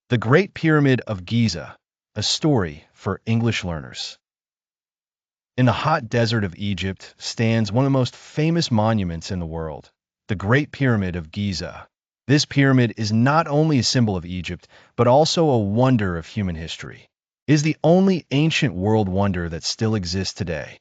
The Great Pyramid of Giza, a story for English learners. In the hot desert of Egypt stands one of the most famous monuments in the world, the Great Pyramid of Giza. This pyramid is not only a symbol of Egypt, but also a wonder of human history. It is the only ancient world wonder that still exists today.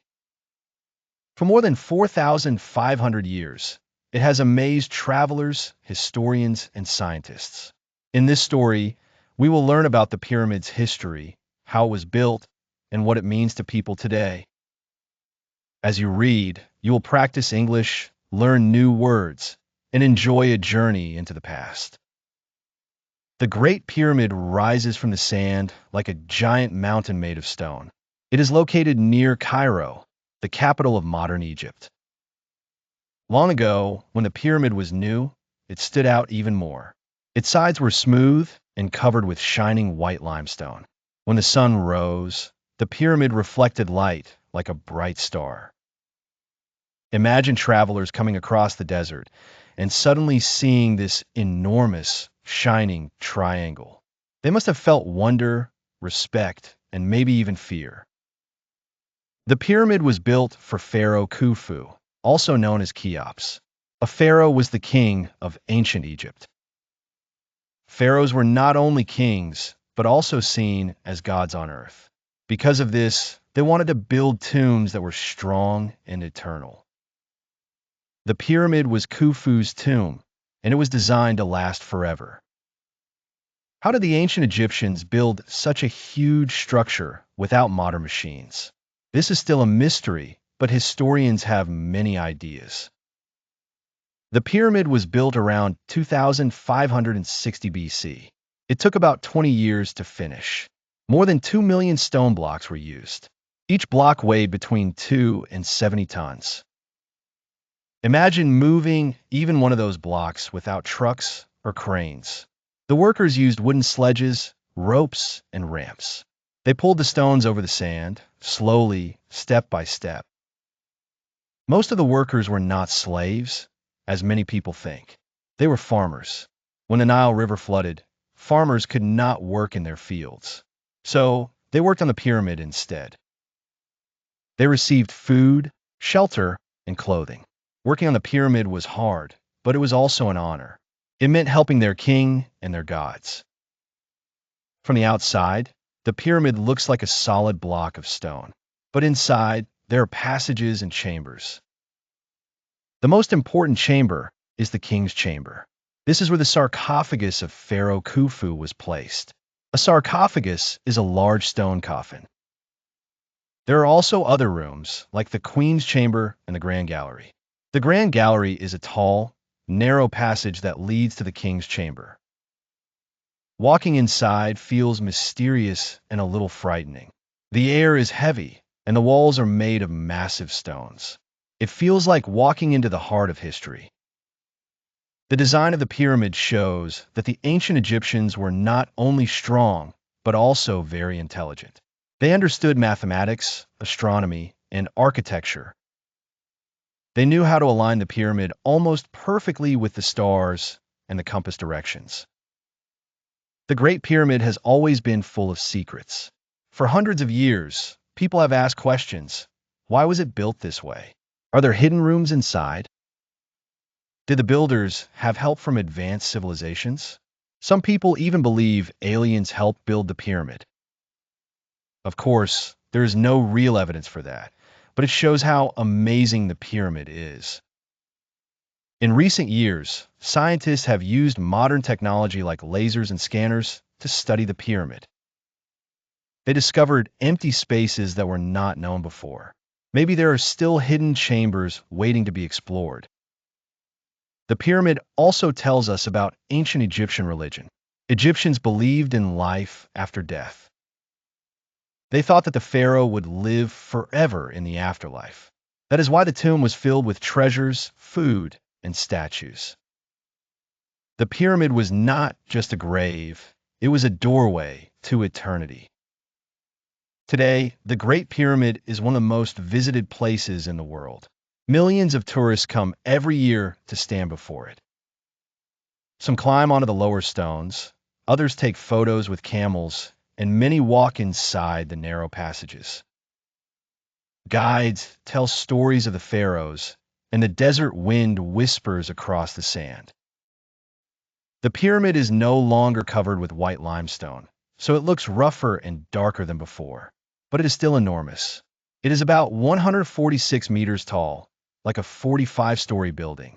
For more than 4,500 years, it has amazed travelers, historians, and scientists. In this story, we will learn about the pyramid's history, how it was built, and what it means to people today. As you read, you will practice English, learn new words, and enjoy a journey into the past. The Great Pyramid rises from the sand like a giant mountain made of stone. It is located near Cairo, the capital of modern Egypt. Long ago, when the pyramid was new, it stood out even more. Its sides were smooth and covered with shining white limestone. When the sun rose, the pyramid reflected light like a bright star. Imagine travelers coming across the desert and suddenly seeing this enormous, shining triangle. They must have felt wonder, respect, and maybe even fear. The pyramid was built for Pharaoh Khufu, also known as Cheops. A pharaoh was the king of ancient Egypt. Pharaohs were not only kings, but also seen as gods on earth. Because of this, they wanted to build tombs that were strong and eternal. The pyramid was Khufu's tomb, and it was designed to last forever. How did the ancient Egyptians build such a huge structure without modern machines? This is still a mystery, but historians have many ideas. The pyramid was built around 2560 BC. It took about 20 years to finish. More than 2 million stone blocks were used. Each block weighed between 2 and 70 tons. Imagine moving even one of those blocks without trucks or cranes. The workers used wooden sledges, ropes, and ramps. They pulled the stones over the sand, slowly, step by step. Most of the workers were not slaves, as many people think. They were farmers. When the Nile River flooded, farmers could not work in their fields. So they worked on the pyramid instead. They received food, shelter, and clothing. Working on the pyramid was hard, but it was also an honor. It meant helping their king and their gods. From the outside, the pyramid looks like a solid block of stone. But inside, there are passages and chambers. The most important chamber is the king's chamber. This is where the sarcophagus of Pharaoh Khufu was placed. A sarcophagus is a large stone coffin. There are also other rooms, like the queen's chamber and the grand gallery. The grand gallery is a tall, narrow passage that leads to the king's chamber. Walking inside feels mysterious and a little frightening. The air is heavy, and the walls are made of massive stones. It feels like walking into the heart of history. The design of the pyramid shows that the ancient Egyptians were not only strong, but also very intelligent. They understood mathematics, astronomy, and architecture. They knew how to align the pyramid almost perfectly with the stars and the compass directions. The Great Pyramid has always been full of secrets. For hundreds of years, people have asked questions. Why was it built this way? Are there hidden rooms inside? Did the builders have help from advanced civilizations? Some people even believe aliens helped build the pyramid. Of course, there is no real evidence for that, but it shows how amazing the pyramid is. In recent years, scientists have used modern technology like lasers and scanners to study the pyramid. They discovered empty spaces that were not known before. Maybe there are still hidden chambers waiting to be explored. The pyramid also tells us about ancient Egyptian religion. Egyptians believed in life after death. They thought that the pharaoh would live forever in the afterlife. That is why the tomb was filled with treasures, food, and statues. The pyramid was not just a grave, it was a doorway to eternity. Today, the Great Pyramid is one of the most visited places in the world. Millions of tourists come every year to stand before it. Some climb onto the lower stones, Others take photos with camels, and many walk inside the narrow passages. Guides tell stories of the pharaohs, and the desert wind whispers across the sand. The pyramid is no longer covered with white limestone, so it looks rougher and darker than before, but it is still enormous. It is about 146 meters tall, like a 45-story building.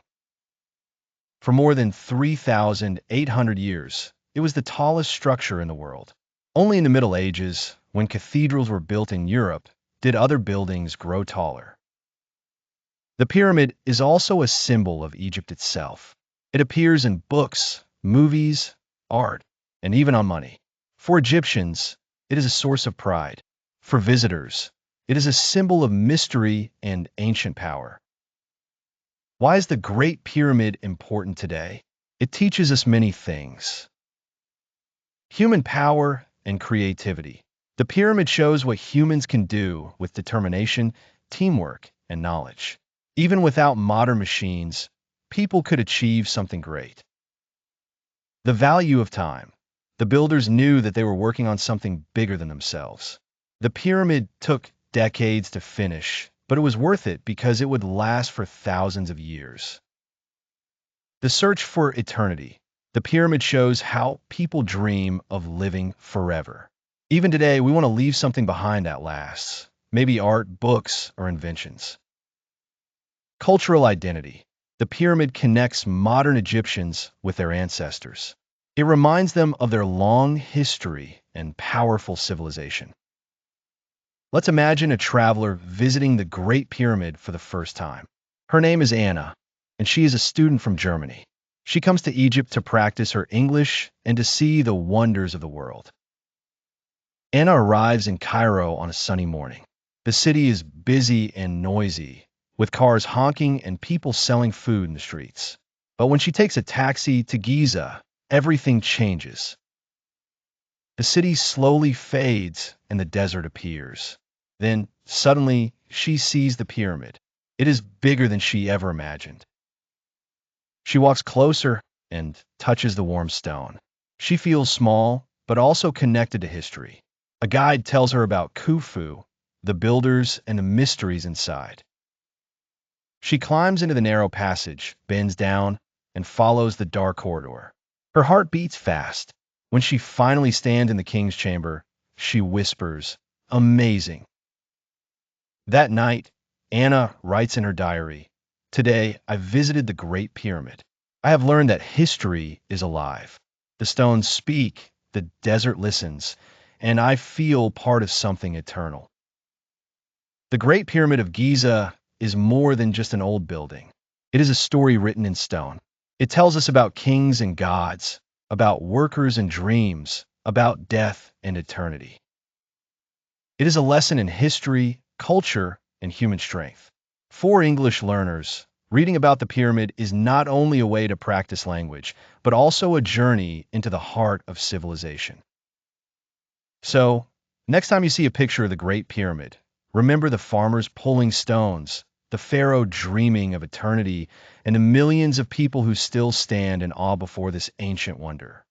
For more than 3,800 years, it was the tallest structure in the world. Only in the Middle Ages, when cathedrals were built in Europe, did other buildings grow taller. The pyramid is also a symbol of Egypt itself. It appears in books, movies, art, and even on money. For Egyptians, it is a source of pride. For visitors, it is a symbol of mystery and ancient power. Why is the Great Pyramid important today? It teaches us many things. Human power and creativity. The pyramid shows what humans can do with determination, teamwork, and knowledge. Even without modern machines, people could achieve something great. The value of time. The builders knew that they were working on something bigger than themselves. The pyramid took decades to finish, but it was worth it because it would last for thousands of years. The search for eternity. The pyramid shows how people dream of living forever. Even today, we want to leave something behind that lasts. Maybe art, books, or inventions. Cultural identity. The pyramid connects modern Egyptians with their ancestors. It reminds them of their long history and powerful civilization. Let's imagine a traveler visiting the Great Pyramid for the first time. Her name is Anna, and she is a student from Germany. She comes to Egypt to practice her English and to see the wonders of the world. Anna arrives in Cairo on a sunny morning. The city is busy and noisy, with cars honking and people selling food in the streets. But when she takes a taxi to Giza, everything changes. The city slowly fades and the desert appears. Then, suddenly, she sees the pyramid. It is bigger than she ever imagined. She walks closer and touches the warm stone. She feels small, but also connected to history. A guide tells her about Khufu, the builders, and the mysteries inside. She climbs into the narrow passage, bends down, and follows the dark corridor. Her heart beats fast. When she finally stands in the king's chamber, she whispers, "Amazing." That night, Anna writes in her diary, "Today, I visited the Great Pyramid. I have learned that history is alive. The stones speak, the desert listens, and I feel part of something eternal." The Great Pyramid of Giza is more than just an old building. It is a story written in stone. It tells us about kings and gods, about workers and dreams, about death and eternity. It is a lesson in history, culture, and human strength. For English learners, reading about the pyramid is not only a way to practice language, but also a journey into the heart of civilization. So, next time you see a picture of the Great Pyramid, remember the farmers pulling stones, the pharaoh dreaming of eternity, and the millions of people who still stand in awe before this ancient wonder.